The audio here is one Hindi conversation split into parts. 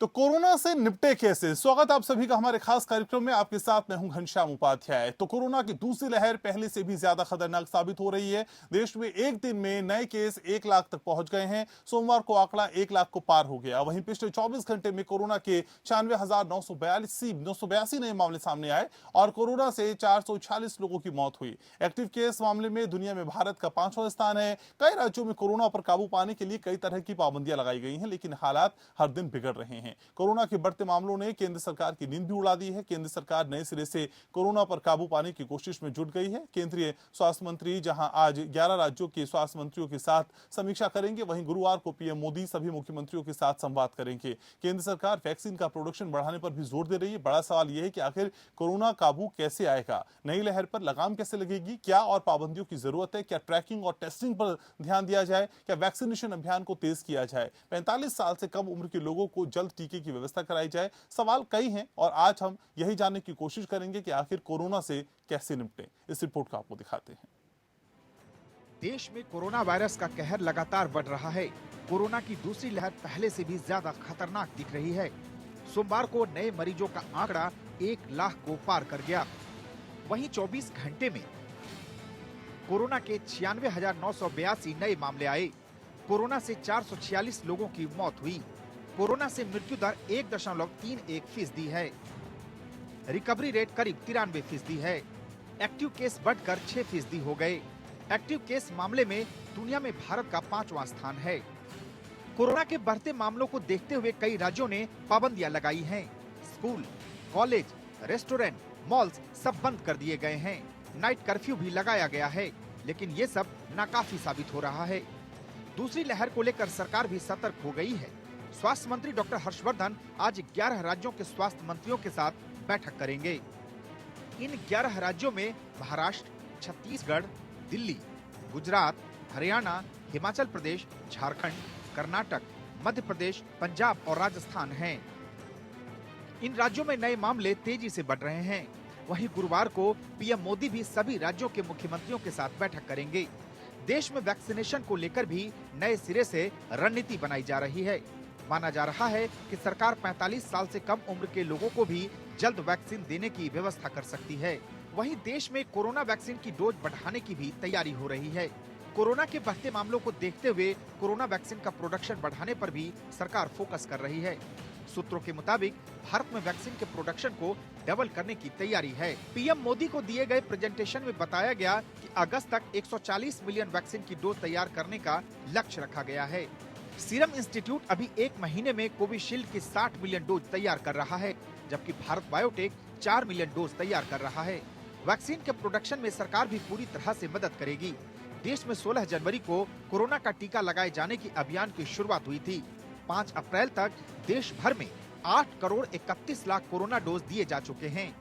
तो कोरोना से निपटे कैसे? स्वागत आप सभी का हमारे खास कार्यक्रम में। आपके साथ मैं हूं घनश्याम उपाध्याय। तो कोरोना की दूसरी लहर पहले से भी ज्यादा खतरनाक साबित हो रही है। देश में एक दिन में नए केस 1 लाख तक पहुंच गए हैं। सोमवार को आंकड़ा 1 लाख को पार हो गया। वहीं पिछले 24 घंटे में कोरोना के 96,982 नए मामले सामने आए और कोरोना से 446 लोगों की मौत हुई। एक्टिव केस मामले में दुनिया में भारत का 5वां स्थान है। कई राज्यों में कोरोना पर काबू पाने के लिए कई तरह की पाबंदियां लगाई गई हैं, लेकिन हालात हर दिन बिगड़ रहे हैं। कोरोना के बढ़ते मामलों ने केंद्र सरकार की नींद भी उड़ा दी है। केंद्र सरकार नए सिरे से कोरोना पर काबू पाने की कोशिश में जुट गई है। केंद्रीय स्वास्थ्य मंत्री जहां आज 11 राज्यों के स्वास्थ्य मंत्रियों के साथ समीक्षा करेंगे, वहीं गुरुवार को पीएम मोदी सभी मुख्यमंत्रियों के साथ संवाद करेंगे। केंद्र सरकार वैक्सीन का प्रोडक्शन बढ़ाने पर भी जोर दे रही है। बड़ा सवाल यह है कि आखिर कोरोना काबू कैसे आएगा, नई लहर पर लगाम कैसे लगेगी, क्या और पाबंदियों की जरूरत है, क्या ट्रैकिंग और टेस्टिंग पर ध्यान दिया जाए, क्या वैक्सीनेशन अभियान को तेज किया जाए, 45 साल से कम उम्र के लोगों को जल्द टीके की व्यवस्था कराई जाए। सवाल कई हैं और आज हम यही जानने की कोशिश करेंगे कि आखिर कोरोना से कैसे निपटें। इस रिपोर्ट को आपको दिखाते हैं। देश में कोरोना वायरस का कहर लगातार बढ़ रहा है। कोरोना की दूसरी लहर पहले से भी ज्यादा खतरनाक दिख रही है। सोमवार को नए मरीजों का आंकड़ा 1 लाख को पार कर गया। वहीं 24 घंटे में कोरोना के 96,982 नए मामले आए। कोरोना से 446 लोगों की मौत हुई। कोरोना से मृत्यु दर 1.31% है। रिकवरी रेट करीब 93% है। एक्टिव केस बढ़कर 6% हो गए। एक्टिव केस मामले में दुनिया में भारत का 5वां स्थान है। कोरोना के बढ़ते मामलों को देखते हुए कई राज्यों ने पाबंदियां लगाई हैं। स्कूल, कॉलेज, रेस्टोरेंट, मॉल्स सब बंद कर दिए गए हैं। नाइट कर्फ्यू भी लगाया गया है, लेकिन ये सब नाकाफी साबित हो रहा है। दूसरी लहर को लेकर सरकार भी सतर्क हो गई है। स्वास्थ्य मंत्री डॉक्टर हर्षवर्धन आज 11 राज्यों के स्वास्थ्य मंत्रियों के साथ बैठक करेंगे। इन 11 राज्यों में महाराष्ट्र, छत्तीसगढ़, दिल्ली, गुजरात, हरियाणा, हिमाचल प्रदेश, झारखंड, कर्नाटक, मध्य प्रदेश, पंजाब और राजस्थान हैं। इन राज्यों में नए मामले तेजी से बढ़ रहे हैं। वहीं गुरुवार को पीएम मोदी भी सभी राज्यों के मुख्यमंत्रियों के साथ बैठक करेंगे। देश में वैक्सीनेशन को लेकर भी नए सिरे से रणनीति बनाई जा रही है। माना जा रहा है कि सरकार 45 साल से कम उम्र के लोगों को भी जल्द वैक्सीन देने की व्यवस्था कर सकती है। वहीं देश में कोरोना वैक्सीन की डोज बढ़ाने की भी तैयारी हो रही है। कोरोना के बढ़ते मामलों को देखते हुए कोरोना वैक्सीन का प्रोडक्शन बढ़ाने पर भी सरकार फोकस कर रही है। सूत्रों के मुताबिक भारत में वैक्सीन के प्रोडक्शन को डबल करने की तैयारी है। पीएम मोदी को दिए गए प्रेजेंटेशन में बताया गया कि अगस्त तक 140 मिलियन वैक्सीन की डोज तैयार करने का लक्ष्य रखा गया है। सीरम इंस्टीट्यूट अभी 1 महीने में कोविशील्ड की 60 मिलियन डोज तैयार कर रहा है, जबकि भारत बायोटेक 4 मिलियन डोज तैयार कर रहा है। वैक्सीन के प्रोडक्शन में सरकार भी पूरी तरह से मदद करेगी। देश में 16 जनवरी को कोरोना का टीका लगाए जाने की अभियान की शुरुआत हुई थी। 5 अप्रैल तक देश भर में 8 करोड़ 31 लाख कोरोना डोज दिए जा चुके हैं।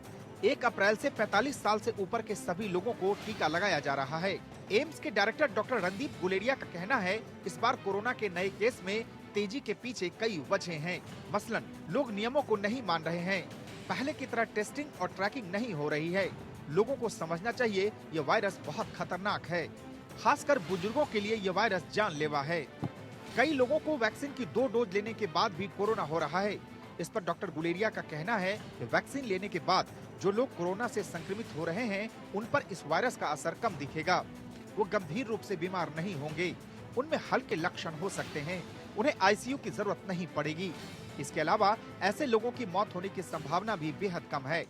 1 अप्रैल से 45 साल से ऊपर के सभी लोगों को टीका लगाया जा रहा है। एम्स के डायरेक्टर डॉक्टर रणदीप गुलेरिया का कहना है, इस बार कोरोना के नए केस में तेजी के पीछे कई वजह हैं। मसलन लोग नियमों को नहीं मान रहे हैं। पहले की तरह टेस्टिंग और ट्रैकिंग नहीं हो रही है। लोगों को समझना चाहिए ये वायरस बहुत खतरनाक है। खासकर बुजुर्गों के लिए ये वायरस जानलेवा है। कई लोगों को वैक्सीन की 2 डोज लेने के बाद भी कोरोना हो रहा है। इस पर डॉक्टर गुलेरिया का कहना है कि वैक्सीन लेने के बाद जो लोग कोरोना से संक्रमित हो रहे हैं, उन पर इस वायरस का असर कम दिखेगा। वो गंभीर रूप से बीमार नहीं होंगे। उनमें हल्के लक्षण हो सकते हैं। उन्हें आईसीयू की जरूरत नहीं पड़ेगी। इसके अलावा ऐसे लोगों की मौत होने की संभावना भी बेहद कम है।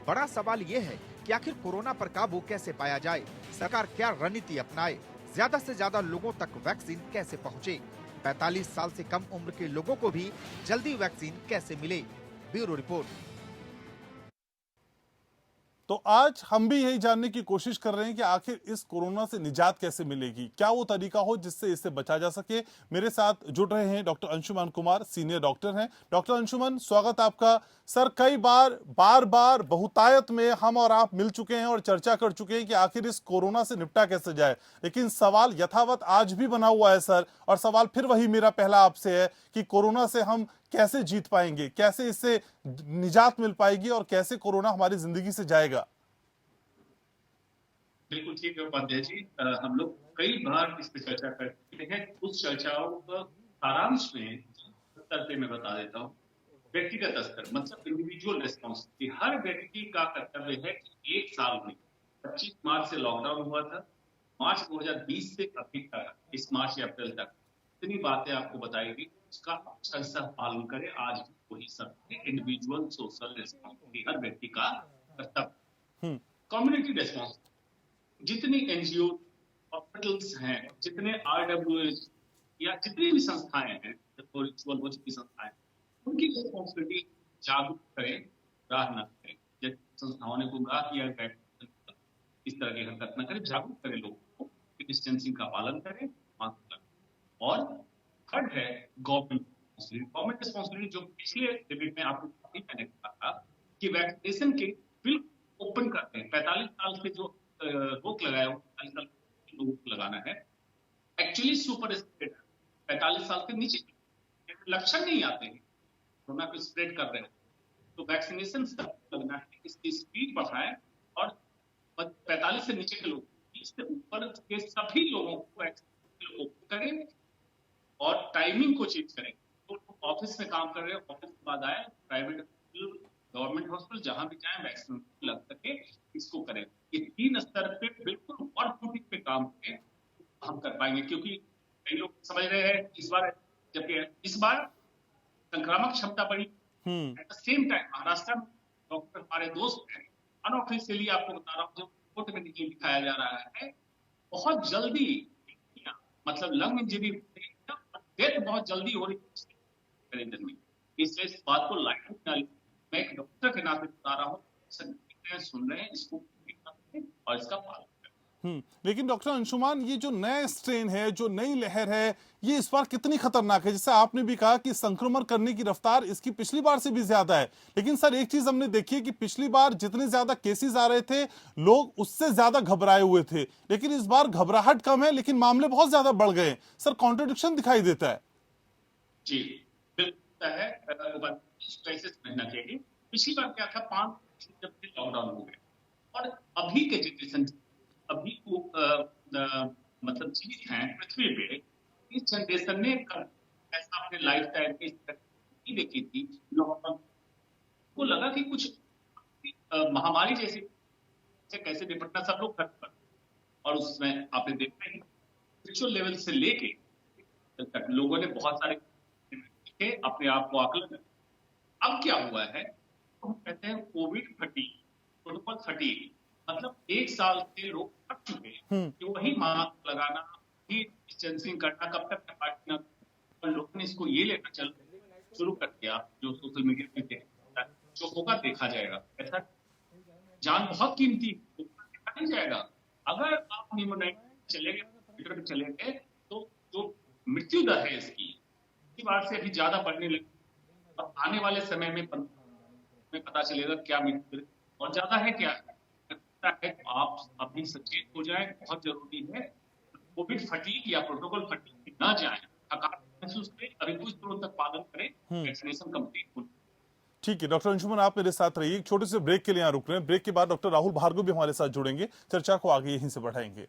बड़ा सवाल ये है कि आखिर कोरोना पर काबू कैसे पाया जाए, सरकार क्या रणनीति अपनाए, ज्यादा से ज्यादा लोगों तक वैक्सीन कैसे पहुंचे, 45 साल से कम उम्र के लोगों को भी जल्दी वैक्सीन कैसे मिले। Bureau report. तो आज हम भी यही जानने की कोशिश कर रहे हैं कि आखिर इस कोरोना से निजात कैसे मिलेगी, क्या वो तरीका हो जिससे इससे बचा जा सके। मेरे साथ जुड़ रहे हैं doctor Anshuman Kumar, senior doctor हैं। डॉक्टर अंशुमान, स्वागत आपका। सर, कई बार बहुतायत में हम और आप मिल चुके हैं और चर्चा कर चुके हैं कि आखिर इस कोरोना से निपटा कैसे जाए, लेकिन सवाल यथावत आज भी बना हुआ है सर। और सवाल फिर वही मेरा पहला आपसे है कि कोरोना से हम कैसे जीत पाएंगे, कैसे इससे निजात मिल पाएगी और कैसे कोरोना हमारी जिंदगी से जाएगा। बिल्कुल ठीक है उपाध्याय जी। हम लोग कई बार इस पे चर्चा कर चुके हैं। उस चर्चाओं को सारांश में 70 पे मैं बता देता हूँ। व्यक्तिगत स्तर मतलब इंडिविजुअल रिस्पॉन्सिबिलिटी हर व्यक्ति का कर्तव्य है कि एक साल में 25 मार्च से लॉकडाउन हुआ था, मार्च 2020 से अभी तक इस मार्च या अप्रैल तक इतनी बातें आपको बताई गई, उसका अक्षरशः पालन करें। आज भी वही सब है, इंडिविजुअल सोशल रिस्पॉन्सिबिलिटी हर व्यक्ति का कर्तव्य। हम्म। कम्युनिटी रिस्पॉन्सिबिलिटी जितनी एनजीओ हॉस्पिटल्स हैं, जितने आरडब्ल्यूएस या जितनी भी संस्थाएं हैं, की संस्थाएं, उनकी रिस्पॉन्सिबिलिटी जागरूक करें, गुमराह न करें। जैसे संस्थाओं ने गुमराह किया है, इस तरह की हरकत न करें, जागरूक करें लोगों को, डिस्टेंसिंग का पालन करें, मास्क लगाएं। और थर्ड है गवर्नमेंट रिस्पॉन्सिबिलिटी, जो पिछले डिबेट में आपको मैंने कहा था कि वैक्सीनेशन के बिल्कुल ओपन करते हैं। 45 साल से जो रोक लगाया हो, 45 साल के लोगों को लगाना है, एक्चुअली सुपर स्प्रेड 45 साल से नीचे लक्षण नहीं आते हैं, कोरोना को स्प्रेड कर रहे हैं, तो वैक्सीनेशन लगना है, इसकी स्पीड बढ़ाएं और 45 से नीचे के लोग, 20 से ऊपर के सभी लोगों को वैक्सीन करें और टाइमिंग को चेंज करें। तो ऑफिस में काम कर रहे हैं, ऑफिस के बाद आए, प्राइवेट हॉस्पिटल, गवर्नमेंट हॉस्पिटल, जहां भी जाए वैक्सीन लग सके, इसको करें। ये 3 स्तर पे बिल्कुल वर्क फुटिंग पे काम करें, हम कर पाएंगे। क्योंकि कई लोग समझ रहे हैं इस बार, जबकि इस बार संक्रामक क्षमता बढ़ी। At the same time Maharashtra में डॉक्टर हमारे दोस्त हैं, अनऑफिशियली आपको बता रहा हूँ, जो रिपोर्ट में नहीं दिखाया जा रहा है, बहुत जल्दी मतलब लंग इंजरी, डेथ बहुत जल्दी हो रही है में। इसलिए इस बात को लाइट मैं एक डॉक्टर के नाते बता रहा हूँ, सुन रहे हैं, इसको और इसका पालन। लेकिन डॉक्टर अंशुमान, ये जो नया स्ट्रेन है, जो नई लहर है, ये इस बार कितनी खतरनाक है? जैसे आपने भी कहा कि संक्रमण करने की रफ्तार इसकी पिछली बार से भी ज्यादा है, लेकिन सर एक चीज हमने देखी है कि पिछली बार जितने ज्यादा केसेस आ रहे थे, लोग उससे ज्यादा घबराए हुए थे, लेकिन इस बार घबराहट कम है लेकिन मामले बहुत ज्यादा बढ़ गए। सर कॉन्ट्रडिक्शन दिखाई देता है। जी बिल्कुल है, कैसे समझना चाहिए। पिछली बार क्या था, 5 जब लॉकडाउन हो गए और अभी के जनरेशन, अभी वो मतलब जीवित हैं पृथ्वी पे, इस जनरेशन ने ऐसा अपने लाइफ टाइम में नहीं देखी थी। लॉकडाउन को लगा कि कुछ महामारी जैसी से कैसे निपटना, सब लोग घर पर, और उसमें आपने देखा है स्पिरिचुअल लेवल से लेके तक लोगों ने बहुत सारे अपने आप को आकलन। अब क्या हुआ है, तो हम कहते हैं कोविड फटीग, प्रोटोकॉल फटीग, मतलब 1 साल से लोग थक चुके हैं कि वही मास्क लगाना, वही डिस्टेंसिंग करना, कब तक बांटना, और लोगों ने इसको ये लेकर चल शुरू कर दिया, जो सोशल मीडिया पे जो होगा देखा जाएगा। ऐसा जान बहुत कीमती, देखा नहीं जाएगा। अगर आप नियम नहीं चले गए तो जो मृत्यु दर है इसकी बार से अभी ज्यादा बढ़ने लगी, और आने वाले समय में पता चलेगा क्या मृत्यु और ज्यादा है क्या है। आप अभी सचेत हो जाए, बहुत जरूरी है। कोविड फटीग या प्रोटोकॉल फटीग ना जाए, थकान महसूस करें, अभी कुछ दिनों तक पालन करें, वैक्सीनेशन कंप्लीट हो। ठीक है डॉक्टर अंशुमन, आप मेरे साथ रहिए, एक छोटे से ब्रेक के लिए यहाँ रुक रहे हैं। ब्रेक के बाद डॉक्टर राहुल भार्गव भी हमारे साथ जुड़ेंगे, चर्चा को आगे यहीं से बढ़ाएंगे।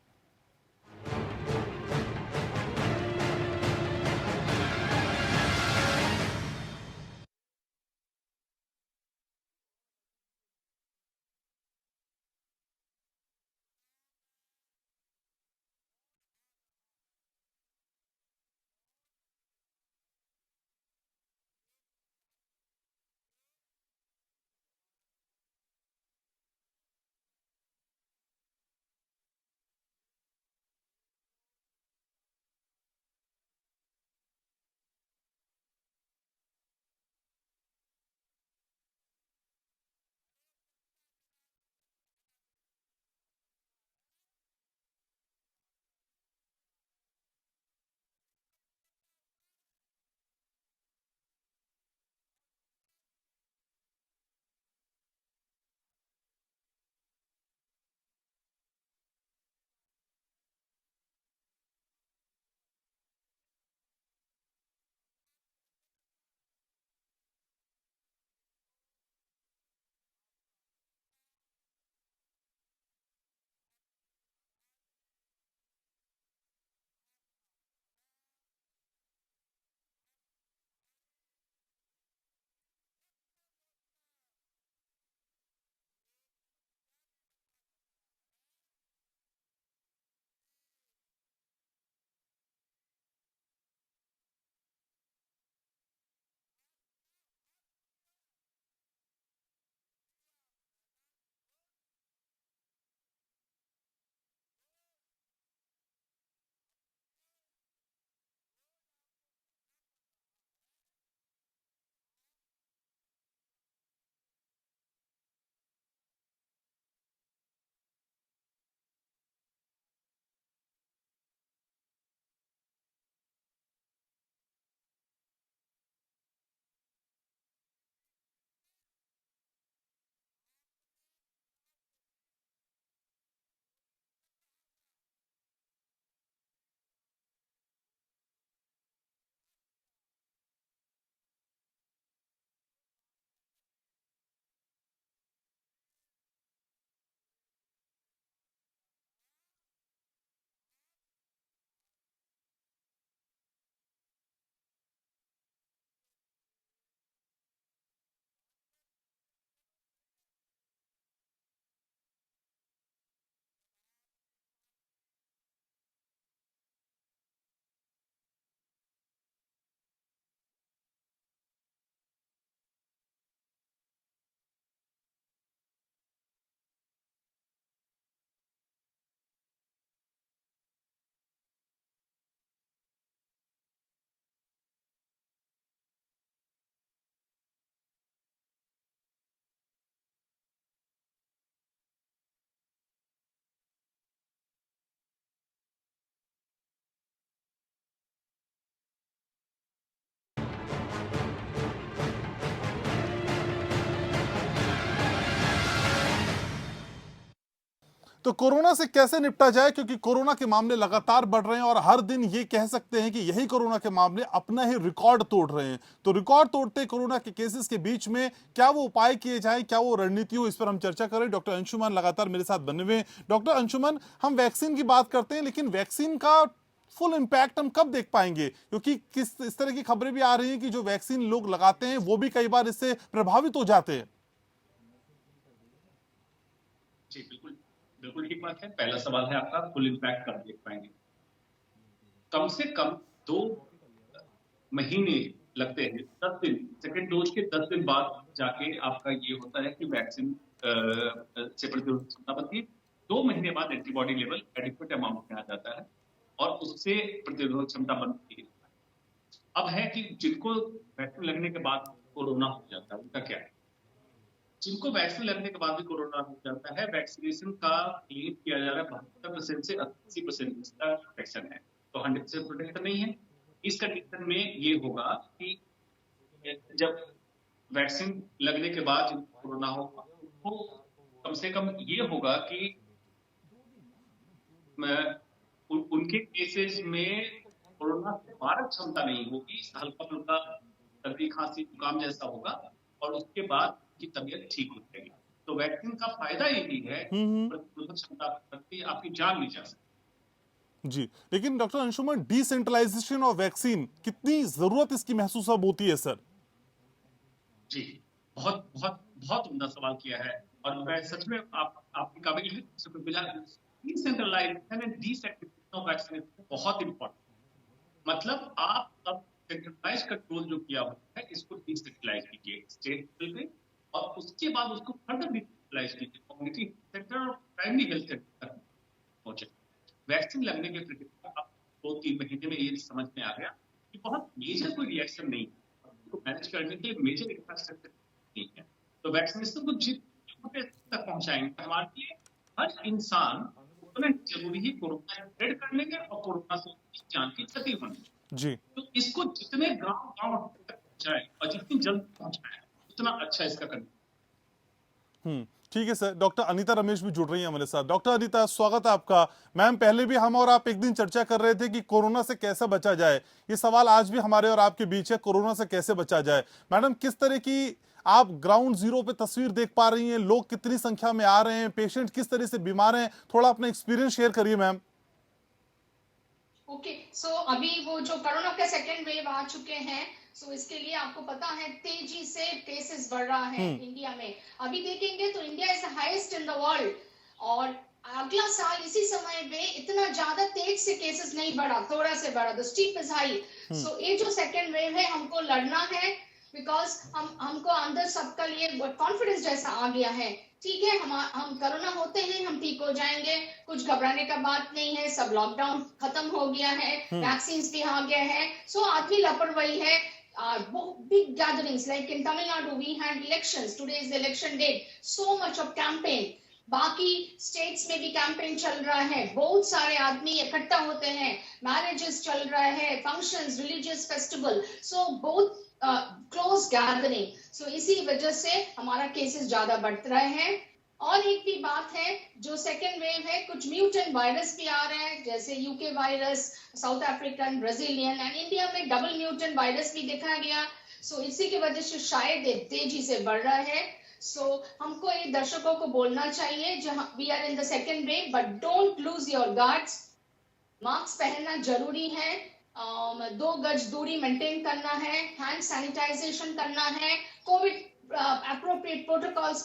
तो कोरोना से कैसे निपटा जाए, क्योंकि कोरोना के मामले लगातार बढ़ रहे हैं और हर दिन ये कह सकते हैं कि यही कोरोना के मामले अपना ही रिकॉर्ड तोड़ रहे हैं। तो रिकॉर्ड तोड़ते कोरोना के केसेस के बीच में क्या वो उपाय किए जाएं, क्या वो रणनीति हो, इस पर हम चर्चा करें। डॉक्टर अंशुमन लगातार मेरे साथ बने हुए हैं। डॉक्टर अंशुमन, हम वैक्सीन की बात करते हैं, लेकिन वैक्सीन का फुल इंपैक्ट हम कब देख पाएंगे? क्योंकि इस तरह की खबरें भी आ रही हैं कि जो वैक्सीन लोग लगाते हैं वो भी कई बार इससे प्रभावित हो जाते हैं। जी बिल्कुल बिल्कुल ठीक बात है। पहला सवाल है आपका, फुल इम्पैक्ट कब देख पाएंगे? कम से कम 2 महीने लगते हैं, 10 दिन, सेकेंड डोज के 10 दिन बाद जाके आपका ये होता है कि वैक्सीन से प्रतिरोधक क्षमता बनती है। 2 महीने बाद एंटीबॉडी लेवल एडिक्वेट अमाउंट में आ जाता है और उससे प्रतिरोधक क्षमता बनती है। अब है कि जिनको वैक्सीन लगने के बाद कोरोना हो जाता है, उनका क्या है? जिनको वैक्सीन लगने के बाद भी कोरोना हो जाता है, वैक्सीनेशन का क्लेम किया जा रहा है 72% से 80% का प्रोटेक्शन है, तो 100% प्रोटेक्शन नहीं है। इस कंडीशन में ये होगा कि जब वैक्सीन लगने के बाद जिनको कोरोना होगा, तो कम से कम ये होगा कि उनके केसेस में कोरोना से मारक क्षमता नहीं होगी, हल्का फुल्का सर्दी खांसी जुकाम जैसा होगा और उसके बाद की तबीयत ठीक हो जाएगी। तो वैक्सीन का फायदा यही है, प्रतिरोधक क्षमता बढ़ती, आपकी जान नहीं जा सकती। जी, लेकिन doctor Anshuman, decentralisation of vaccine, कितनी जरूरत इसकी महसूस अब होती है सर? जी, बहुत बहुत बहुत उम्दा सवाल किया है और मैं सच में आपकी काबिल है। डिसेंट्रलाइजेशन एंड डिसेक्टिफिकेशन ऑफ वैक्सीनेशन बहुत इंपॉर्टेंट। मतलब आप अब सेंट्रलाइज का डोज जो किया होता है, इसको डिसेंट्रलाइज कीजिए स्टेट लेवल पे और उसके बाद उसको फर्दर डिसेंट्रलाइज कीजिए कम्युनिटी सेंटर और प्राइमरी हेल्थ सेंटर तक पहुंचे। वैक्सीन लगने के प्रक्रिया अब 2-3 महीने में ये समझ में आ गया कि बहुत मेजर कोई रिएक्शन नहीं है, उसको मैनेज करने के लिए मेजर इंफ्रास्ट्रक्चर नहीं है। तो वैक्सीनेशन को जिस छोटे तक पहुंचाएंगे, हमारे लिए हर इंसान उतना जरूरी ही कोरोना स्प्रेड करने के और कोरोना से जान की क्षति होने जी, तो इसको जितने गांव तक पहुंचाए और जितनी जल्द पहुंचाए उतना अच्छा इसका करना। ठीक है सर। डॉक्टर अनीता रमेश भी जुड़ रही हैं हमारे साथ। डॉक्टर अनीता, स्वागत है आपका। मैम, पहले भी हम और आप एक दिन चर्चा कर रहे थे कि कोरोना से कैसे बचा जाए। ये सवाल आज भी हमारे और आपके बीच है, कोरोना से कैसे बचा जाए। मैडम, किस तरह की आप ग्राउंड जीरो पे तस्वीर देख पा रही हैं? लोग कितनी संख्या में आ रहे हैं, पेशेंट किस तरह से बीमार हैं, थोड़ा अपना एक्सपीरियंस शेयर करिए मैम। ओके, सो अभी वो जो कोरोना का सेकेंड वेव आ चुके हैं, सो इसके लिए आपको पता है तेजी से केसेस बढ़ रहा है इंडिया में। अभी देखेंगे तो India is the highest in the world और अगला साल इसी समय पे इतना ज्यादा तेज से केसेस नहीं बढ़ा, थोड़ा से बढ़ा, द स्टीप इज हाई। सो ये जो सेकेंड वेव है हमको लड़ना है, बिकॉज हमको अंदर सबका लिए कॉन्फिडेंस जैसा आ गया है। ठीक है, हम कोरोना होते हैं, हम ठीक हो जाएंगे, कुछ घबराने का बात नहीं है, सब लॉकडाउन खत्म हो गया है, वैक्सीन भी आ गया है। सो आदमी लापरवाही है। Big gatherings like in Tamil Nadu we had elections, today is the election date, so much of campaign, बाकी स्टेट्स में भी कैंपेन चल रहा है, बहुत सारे आदमी इकट्ठा होते हैं, मैरिजेस चल रहा है, फंक्शंस, रिलीजियस फेस्टिवल, सो बहुत क्लोज गैदरिंग। सो इसी वजह से हमारा केसेस ज्यादा बढ़ रहे हैं। और एक भी बात है, जो सेकेंड वेव है, कुछ म्यूटेंट वायरस भी आ रहे हैं, जैसे UK virus, south African, Brazilian and India में डबल म्यूटेंट वायरस भी देखा गया। सो इसी की वजह से शायद तेजी से बढ़ रहा है। सो हमको ये दर्शकों को बोलना चाहिए, जहां we are in the second wave, but don't lose your guards. Mask पहनना जरूरी है, 2 गज दूरी मेंटेन करना है, हैंड सैनिटाइजेशन करना है, कोविड अप्रोप्रिएट प्रोटोकॉल्स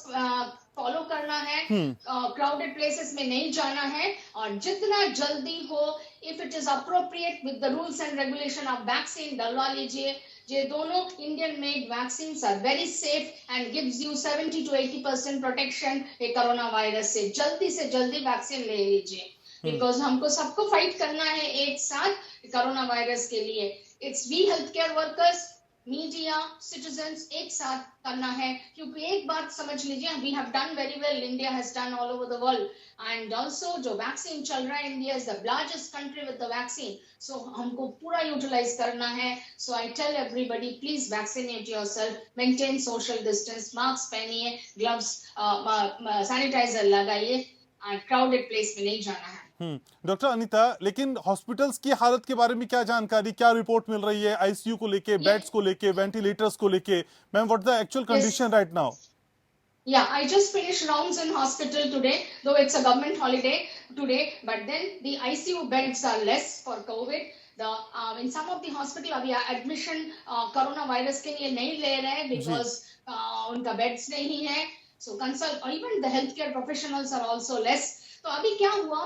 फॉलो करना है, क्राउडेड प्लेसेस में नहीं जाना है और जितना जल्दी हो, if it is appropriate with the rules and regulation of vaccine, डलवा लीजिए। ये दोनों Indian made vaccine are very safe and gives you 70 to 80% protection ये कोरोना वायरस से जल्दी वैक्सीन ले लीजिए, बिकॉज हमको सबको फाइट करना है एक साथ कोरोना वायरस के लिए। It's we health care workers, media, citizens एक साथ करना है, क्योंकि एक बात समझ लीजिए, we have done very well, India has done all over the world and also जो वैक्सीन चल रहा है, India is the largest country with the vaccine. So हमको पूरा यूटिलाइज करना है। So I tell everybody, please vaccinate yourself, maintain social distance, mask पहनिए, ग्लव्स, सैनिटाइजर लगाइए, क्राउडेड प्लेस में नहीं जाना है। डॉक्टर अनीता, लेकिन हॉस्पिटल्स की हालत के बारे में क्या जानकारी, क्या रिपोर्ट मिल रही है आईसीयू को लेके, बेड्स को लेके, वेंटिलेटर्स को लेके? Ma'am, what the actual condition right now? Yeah, I just finished rounds in hospital today, though it's a government holiday today, but then the ICU beds are less for COVID. In some of the hospital अभी admission कोरोना वायरस के लिए नहीं ले रहे हैं because उनका बेड्स नहीं है. So consult or even the healthcare professionals are also less. तो अभी क्या हुआ,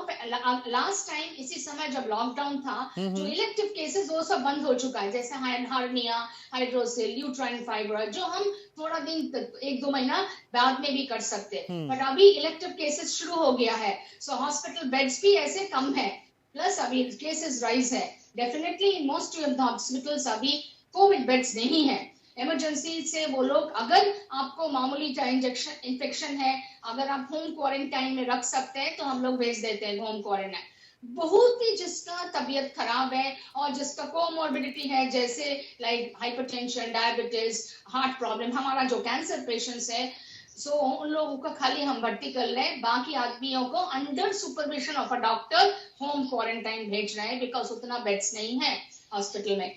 लास्ट टाइम इसी समय जब लॉकडाउन था, जो इलेक्टिव केसेस वो सब बंद हो चुका है, जैसे हार्निया, हाइड्रोसिल, यूट्राइन फाइब्रॉइड, जो हम थोड़ा दिन 1-2 महीना बाद में भी कर सकते, बट अभी इलेक्टिव केसेस शुरू हो गया है. सो हॉस्पिटल बेड्स भी ऐसे कम है, प्लस अभी केसेस राइज है. Definitely in most of the hospitals अभी कोविड बेड्स नहीं है. इमरजेंसी से वो लोग, अगर आपको मामूली इंजेक्शन इन्फेक्शन है, अगर आप होम क्वारंटाइन में रख सकते हैं तो हम लोग भेज देते हैं होम क्वारंटाइन. बहुत ही जिसका तबीयत खराब है और जिसका कोमॉर्बिडिटी है, जैसे like hypertension, diabetes, heart problem, हमारा जो कैंसर पेशेंट्स है, सो उन लोगों का खाली हम भर्ती कर लें, बाकी आदमियों को under supervision of a doctor home quarantine भेज रहे हैं, बिकॉज उतना बेड्स नहीं है हॉस्पिटल में.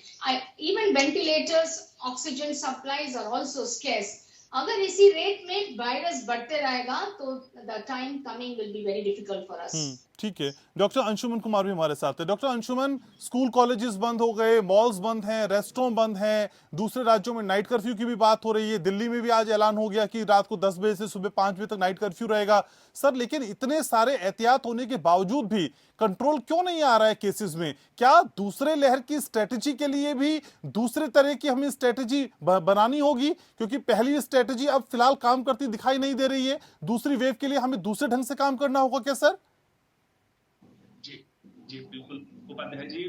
Even ventilators, oxygen supplies are also scarce. अगर इसी रेट में वायरस बढ़ते रहेगा तो the time coming will be very difficult for us. ठीक है. डॉक्टर अंशुमन कुमार भी हमारे साथ है. डॉक्टर अंशुमन, स्कूल कॉलेजेस बंद हो गए, मॉल्स बंद हैं, रेस्टोरेंट बंद हैं, दूसरे राज्यों में नाइट कर्फ्यू की भी बात हो रही है. दिल्ली में भी आज ऐलान हो गया कि रात को 10 बजे से सुबह 5 बजे तक नाइट कर्फ्यू रहेगा. सर, लेकिन इतने सारे एहतियात होने के बावजूद भी कंट्रोल क्यों नहीं आ रहा है केसेस में? क्या दूसरे लहर की स्ट्रेटेजी के लिए भी दूसरे तरह की हमें स्ट्रेटेजी बनानी होगी? क्योंकि पहली स्ट्रेटेजी अब फिलहाल काम करती दिखाई नहीं दे रही है. दूसरी वेव के लिए हमें दूसरे ढंग से काम करना होगा क्या सर? जी बिल्कुल, उपाध्याय है जी.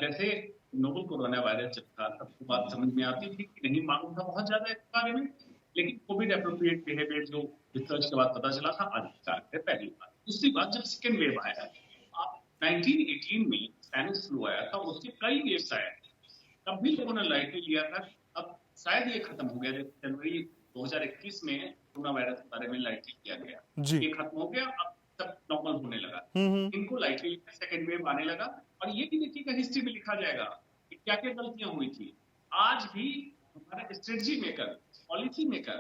जैसे नोवल कोरोना वायरस जब था तब तो बात समझ में आती थी कि नहीं मालूम था बहुत ज्यादा इस बारे में, लेकिन कोविड एप्रोप्रिएट बिहेवियर जो रिसर्च के बाद पता चला था, आज है पहली बात. दूसरी बात, जब सेकेंड वेव आया, आप 1918 में स्पेनिश फ्लू आया था, उसके कई वेव्स आए, तब भी लोगों ने लाइटली लिया था. अब शायद ये खत्म हो गया. जनवरी 2021 में कोरोना वायरस के बारे में लाइटली किया गया, ये खत्म हो गया. अब सब नॉर्मल होने लगा. इनको लाइटली सेकेंड वेव आने लगा. और ये भी देखिएगा, हिस्ट्री में लिखा जाएगा कि क्या क्या गलतियां हुई थी. आज भी हमारे स्ट्रेटजी मेकर, पॉलिसी मेकर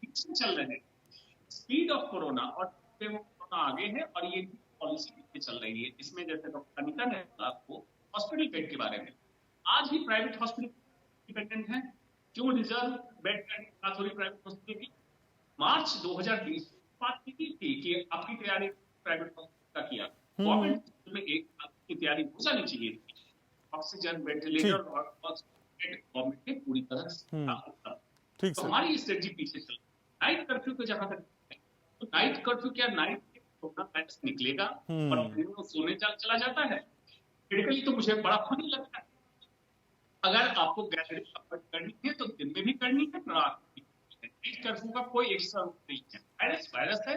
पीछे चल रहे हैं. स्पीड ऑफ कोरोना और कोरोना आगे है और ये पॉलिसी पीछे चल रही है. इसमें जैसे डॉक्टर अनीता ने आपको हॉस्पिटल बेड के बारे में, आज भी प्राइवेट हॉस्पिटल डिपेंडेंट है. क्यों रिजर्व बेड बात हो रही प्राइवेट हॉस्पिटल की? मार्च 2020 बात की थी कि आपकी तैयारी प्राइवेट हॉस्पिटल का किया. गवर्नमेंट में एक की तैयारी हो जानी चाहिए थी. ऑक्सीजन, वेंटिलेटर और गवर्नमेंट ने पूरी तरह से. तो हमारी स्ट्रेटजी पीछे चल. नाइट कर्फ्यू को जहां तक, तो नाइट कर्फ्यू क्या, नाइट कोरोना वायरस निकलेगा और सोने चला जाता है. क्रिटिकली तो मुझे बड़ा फनी लगता है. अगर आपको गैदरिंग करनी है तो दिन में भी करनी है, रात में. नाइट कर्फ्यू का कोई एक्स्ट्रा रूल नहीं है. वायरस है,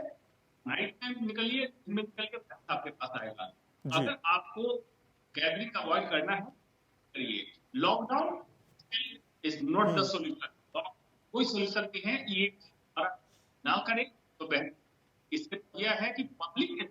नाइट में निकलिए, दिन में निकल के आपके पास आएगा. अगर आपको गैदरिंग अवॉइड करना है, करिए. Lockdown is not the solution. कोई सॉल्यूशन नहीं है. ये ना करें तो बेहतर. इससे यह है कि पब्लिक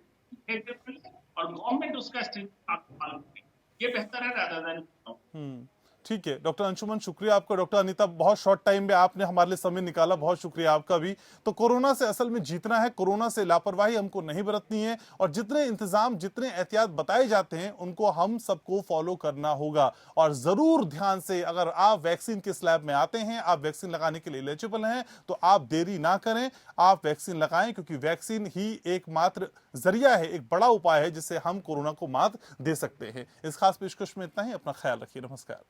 और गवर्नमेंट उसका पालन करे, ये बेहतर है rather than. ठीक है डॉक्टर अंशुमन, शुक्रिया आपका. डॉक्टर अनीता, बहुत शॉर्ट टाइम में आपने हमारे लिए समय निकाला, बहुत शुक्रिया आपका भी. तो कोरोना से असल में जीतना है, कोरोना से लापरवाही हमको नहीं बरतनी है, और जितने इंतजाम, जितने एहतियात बताए जाते हैं उनको हम सबको फॉलो करना होगा. और जरूर ध्यान से, अगर आप वैक्सीन के स्लैब में आते हैं, आप वैक्सीन लगाने के लिए एलिजिबल हैं, तो आप देरी ना करें, आप वैक्सीन लगाएं, क्योंकि वैक्सीन ही एकमात्र जरिया है, एक बड़ा उपाय है जिससे हम कोरोना को मात दे सकते हैं. इस खास पेशकश में इतना ही. अपना ख्याल रखिए. नमस्कार.